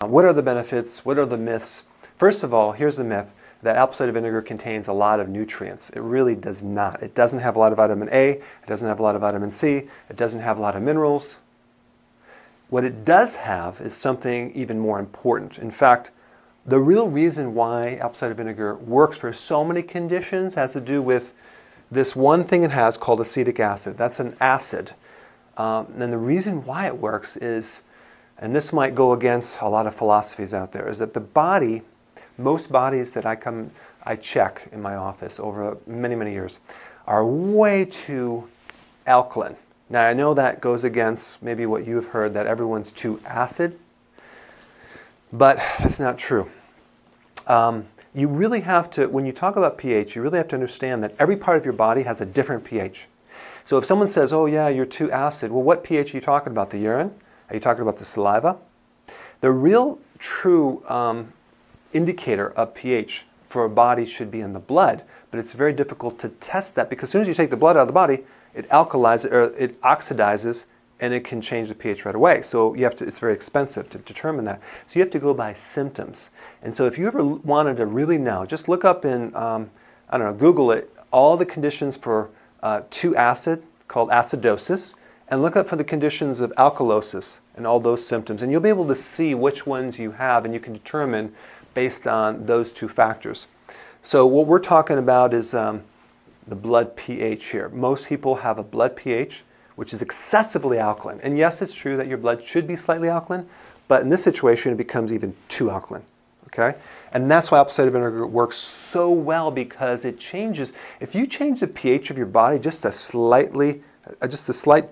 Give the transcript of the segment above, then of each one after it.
What are the benefits? What are the myths? First of all, here's the myth that apple cider vinegar contains a lot of nutrients. It really does not. It doesn't have a lot of vitamin A, it doesn't have a lot of vitamin C, it doesn't have a lot of minerals. What it does have is something even more important. In fact, the real reason why apple cider vinegar works for so many conditions has to do with this one thing it has called acetic acid. That's an acid. And the reason why it works is, and this might go against a lot of philosophies out there, is that the body, most bodies that I check in my office over many, many years, are way too alkaline. Now I know that goes against maybe what you've heard, that everyone's too acid, but that's not true. You really have to, when you talk about pH, you really have to understand that every part of your body has a different pH. So if someone says, oh yeah, you're too acid, well, what pH are you talking about? The urine? Are you talking about the saliva? The real true indicator of pH for a body should be in the blood, but it's very difficult to test that because as soon as you take the blood out of the body, it alkalizes or it oxidizes and it can change the pH right away. So you have to, it's very expensive to determine that. So you have to go by symptoms. And so if you ever wanted to really know, just look up in, I don't know, Google it, all the conditions for too acid, called acidosis, and look up for the conditions of alkalosis and all those symptoms. And you'll be able to see which ones you have, and you can determine based on those two factors. So what we're talking about is the blood pH here. Most people have a blood pH which is excessively alkaline. And yes, it's true that your blood should be slightly alkaline, but in this situation it becomes even too alkaline. Okay? And that's why apple cider vinegar works so well, because it changes. If you change the pH of your body just a slight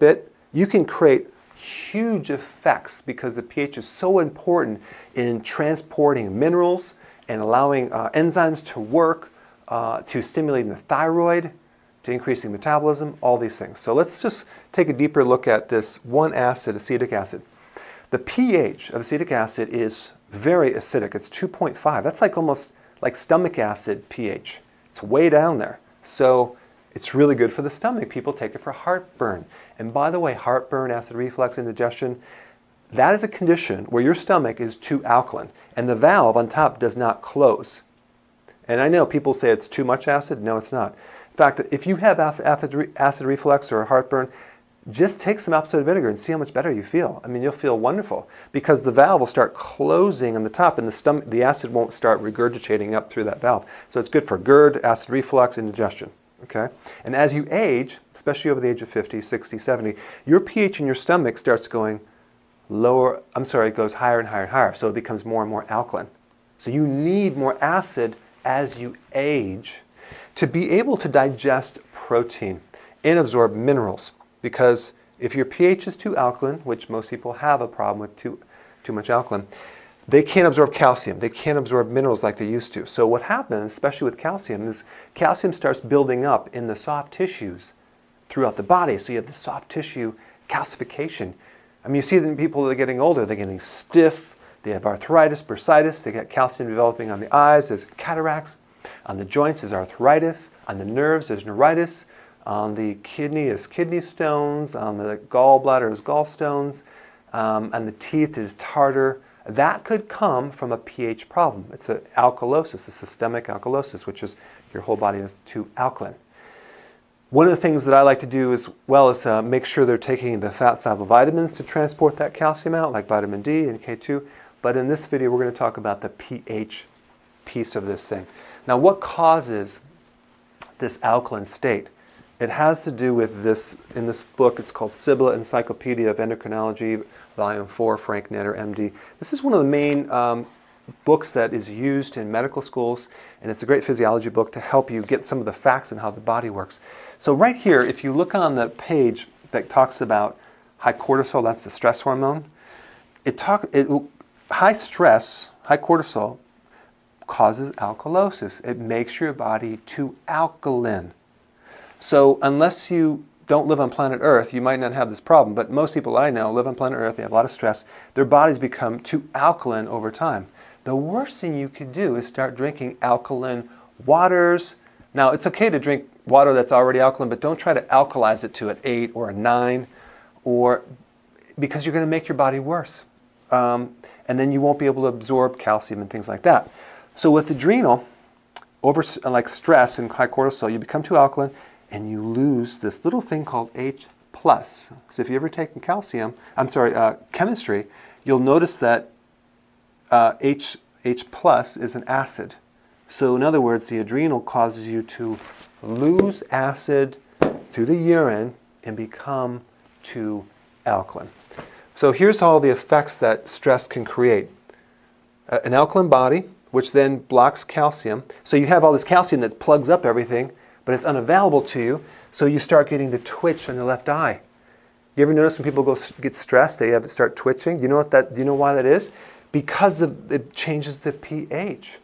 bit, you can create huge effects, because the pH is so important in transporting minerals and allowing enzymes to work, to stimulating the thyroid, to increasing metabolism, all these things. So let's just take a deeper look at this one acid, acetic acid. The pH of acetic acid is very acidic. It's 2.5. That's like almost like stomach acid pH. It's way down there. So it's really good for the stomach. People take it for heartburn. And by the way, heartburn, acid reflux, indigestion, that is a condition where your stomach is too alkaline and the valve on top does not close. And I know people say it's too much acid. No, it's not. In fact, if you have acid reflux or heartburn, just take some apple cider vinegar and see how much better you feel. I mean, you'll feel wonderful, because the valve will start closing on the top and the acid won't start regurgitating up through that valve. So it's good for GERD, acid reflux, indigestion. Okay? And as you age, especially over the age of 50, 60, 70, your pH in your stomach starts going lower, it goes higher and higher and higher. So it becomes more and more alkaline. So you need more acid as you age to be able to digest protein and absorb minerals. Because if your pH is too alkaline, which most people have a problem with too much alkaline, they can't absorb calcium. They can't absorb minerals like they used to. So what happens, especially with calcium, is calcium starts building up in the soft tissues throughout the body. So you have the soft tissue calcification. I mean, you see that in people that are getting older, they're getting stiff, they have arthritis, bursitis, they get calcium developing on the eyes, there's cataracts. On the joints is arthritis, on the nerves there's neuritis, on the kidney is kidney stones, on the gallbladder is gallstones, and the teeth is tartar. That could come from a pH problem. It's an alkalosis, a systemic alkalosis, which is your whole body is too alkaline. One of the things that I like to do as well is make sure they're taking the fat-soluble vitamins to transport that calcium out, like vitamin D and K2. But in this video, we're going to talk about the pH piece of this thing. Now, what causes this alkaline state? It has to do with this, in this book, it's called Sibylla Encyclopedia of Endocrinology, Volume 4, Frank Netter, MD. This is one of the main books that is used in medical schools, and it's a great physiology book to help you get some of the facts on how the body works. So right here, if you look on the page that talks about high cortisol, that's the stress hormone, high stress, high cortisol, causes alkalosis. It makes your body too alkaline. So unless you don't live on planet Earth, you might not have this problem. But most people I know live on planet Earth, they have a lot of stress, their bodies become too alkaline over time. The worst thing you could do is start drinking alkaline waters. Now, it's okay to drink water that's already alkaline, but don't try to alkalize it to an 8 or a 9, because you're going to make your body worse. and then you won't be able to absorb calcium and things like that. So with adrenal, like stress and high cortisol, you become too alkaline, and you lose this little thing called H+. So if you ever taken chemistry, you'll notice that H+ is an acid. So in other words, the adrenal causes you to lose acid through the urine and become too alkaline. So here's all the effects that stress can create. An alkaline body, which then blocks calcium. So you have all this calcium that plugs up everything, but it's unavailable to you, so you start getting the twitch on the left eye. You ever notice when people get stressed, they start twitching? Do you know why that is? Because it changes the pH,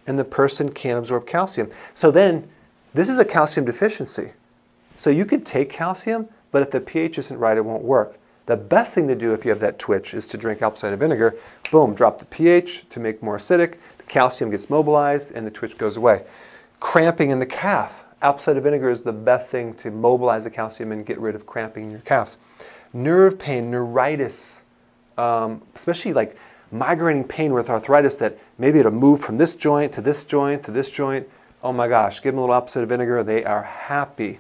and the person can't absorb calcium. So then, this is a calcium deficiency. So you could take calcium, but if the pH isn't right, it won't work. The best thing to do if you have that twitch is to drink apple cider vinegar. Boom, drop the pH to make more acidic. The calcium gets mobilized, and the twitch goes away. Cramping in the calf. Apple cider vinegar is the best thing to mobilize the calcium and get rid of cramping in your calves. Nerve pain, neuritis, especially like migrating pain with arthritis that maybe it'll move from this joint to this joint to this joint. Oh my gosh, give them a little apple cider vinegar, they are happy.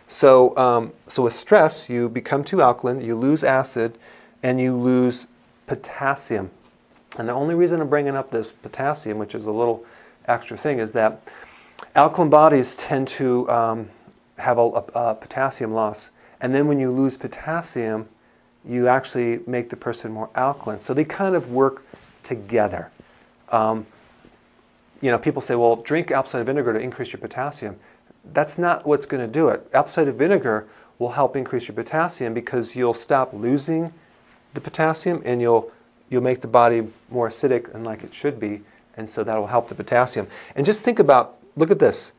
So with stress, you become too alkaline, you lose acid, and you lose potassium. And the only reason I'm bringing up this potassium, which is a little extra thing, is that alkaline bodies tend to have a potassium loss. And then when you lose potassium, you actually make the person more alkaline. So they kind of work together. People say, well, drink apple cider vinegar to increase your potassium. That's not what's going to do it. Apple cider vinegar will help increase your potassium because you'll stop losing the potassium, and you'll make the body more acidic and like it should be, and so that will help the potassium. And just think about, look at this.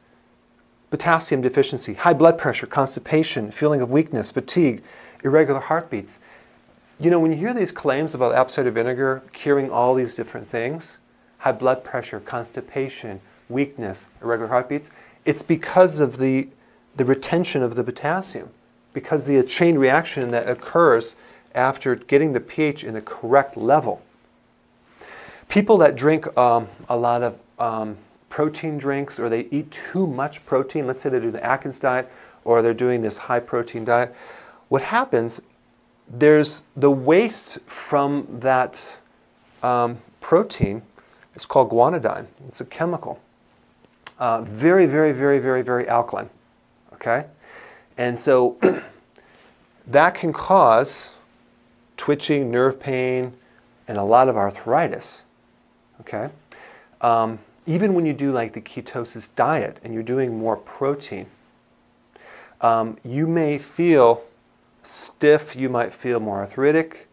Potassium deficiency, high blood pressure, constipation, feeling of weakness, fatigue, irregular heartbeats. When you hear these claims about apple cider vinegar curing all these different things, high blood pressure, constipation, weakness, irregular heartbeats, it's because of the retention of the potassium, because the chain reaction that occurs after getting the pH in the correct level. People that drink a lot of protein drinks, or they eat too much protein, let's say they do the Atkins diet, or they're doing this high protein diet, what happens, there's the waste from that protein. It's called guanidine. It's a chemical. Very, very, very, very, very alkaline. Okay? And so that can cause twitching, nerve pain, and a lot of arthritis. Okay? Even when you do like the ketosis diet and you're doing more protein, you may feel stiff, you might feel more arthritic.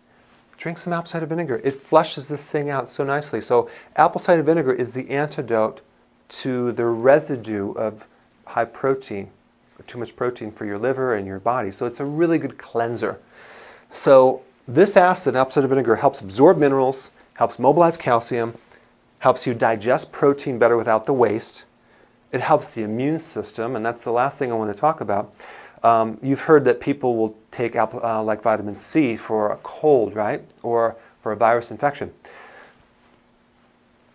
Drink some apple cider vinegar. It flushes this thing out so nicely. So apple cider vinegar is the antidote to the residue of high protein, or too much protein for your liver and your body. So it's a really good cleanser. So this acid, apple cider vinegar, helps absorb minerals, helps mobilize calcium, helps you digest protein better without the waste. It helps the immune system, and that's the last thing I want to talk about. You've heard that people will take like vitamin C for a cold, right? Or for a virus infection.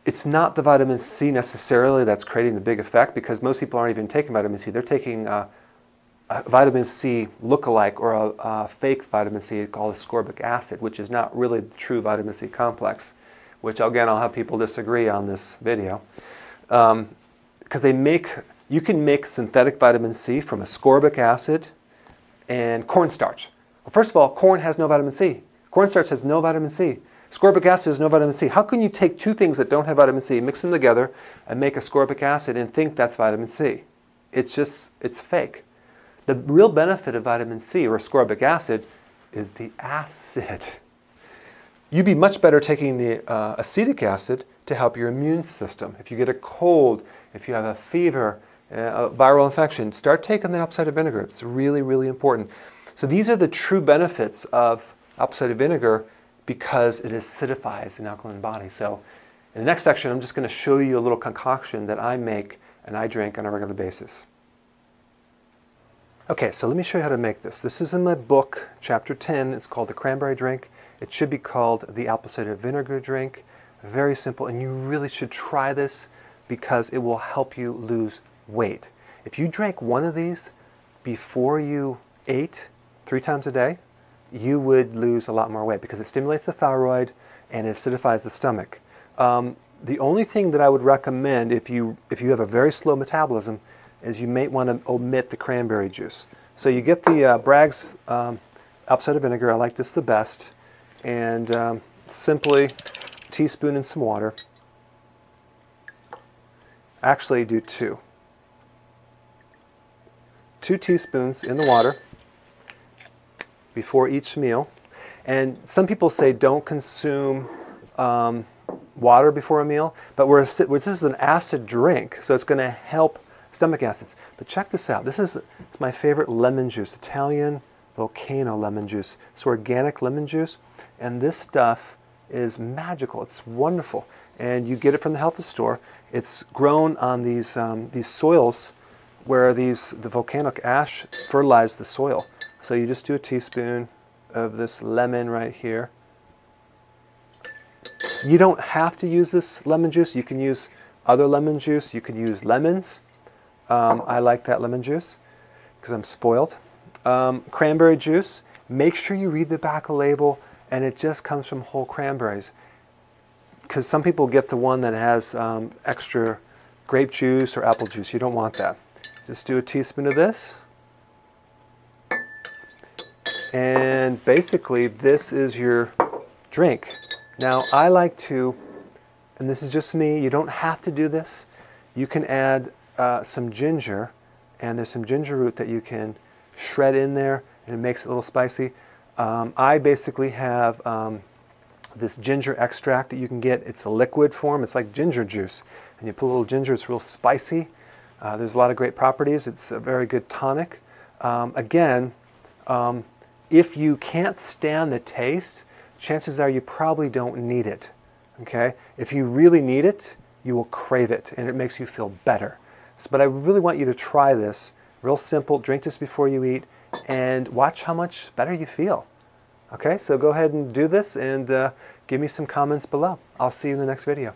It's not the vitamin C necessarily that's creating the big effect, because most people aren't even taking vitamin C. They're taking a vitamin C lookalike, or a fake vitamin C called ascorbic acid, which is not really the true vitamin C complex, which again I'll have people disagree on this video. Because you can make synthetic vitamin C from ascorbic acid and cornstarch. Well, first of all, corn has no vitamin C. Cornstarch has no vitamin C. Ascorbic acid has no vitamin C. How can you take two things that don't have vitamin C, mix them together, and make ascorbic acid and think that's vitamin C? It's fake. The real benefit of vitamin C, or ascorbic acid, is the acid. You'd be much better taking the acetic acid to help your immune system. If you get a cold, if you have a fever, a viral infection, start taking the apple cider vinegar. It's really, really important. So these are the true benefits of apple cider vinegar, because it acidifies an alkaline body. So in the next section, I'm just going to show you a little concoction that I make and I drink on a regular basis. Okay, so let me show you how to make this. This is in my book, chapter 10. It's called The Cranberry Drink. It should be called the apple cider vinegar drink. Very simple, and you really should try this because it will help you lose weight. If you drank one of these before you ate 3 times a day, you would lose a lot more weight because it stimulates the thyroid and it acidifies the stomach. The only thing that I would recommend if you have a very slow metabolism is you may want to omit the cranberry juice. So you get the Bragg's apple cider vinegar. I like this the best. And simply a teaspoon in some water. Actually do 2. 2 teaspoons in the water before each meal. And some people say don't consume water before a meal, but this is an acid drink, so it's going to help stomach acids. But check this out. This is my favorite lemon juice, Italian Volcano lemon juice. It's organic lemon juice, and this stuff is magical. It's wonderful, and you get it from the health food store. It's grown on these soils where the volcanic ash fertilized the soil. So you just do a teaspoon of this lemon right here. You don't have to use this lemon juice. You can use other lemon juice. You can use lemons. I like that lemon juice because I'm spoiled. Cranberry juice. Make sure you read the back of the label, and it just comes from whole cranberries. Because some people get the one that has extra grape juice or apple juice. You don't want that. Just do a teaspoon of this. And basically, this is your drink. Now, I like to, and this is just me, you don't have to do this. You can add some ginger, and there's some ginger root that you can shred in there, and it makes it a little spicy. I basically have this ginger extract that you can get. It's a liquid form. It's like ginger juice. And you put a little ginger, it's real spicy. There's a lot of great properties. It's a very good tonic. Again, if you can't stand the taste, chances are you probably don't need it. Okay? If you really need it, you will crave it, and it makes you feel better. But I really want you to try this. Real simple. Drink this before you eat, and watch how much better you feel. Okay? So go ahead and do this, and give me some comments below. I'll see you in the next video.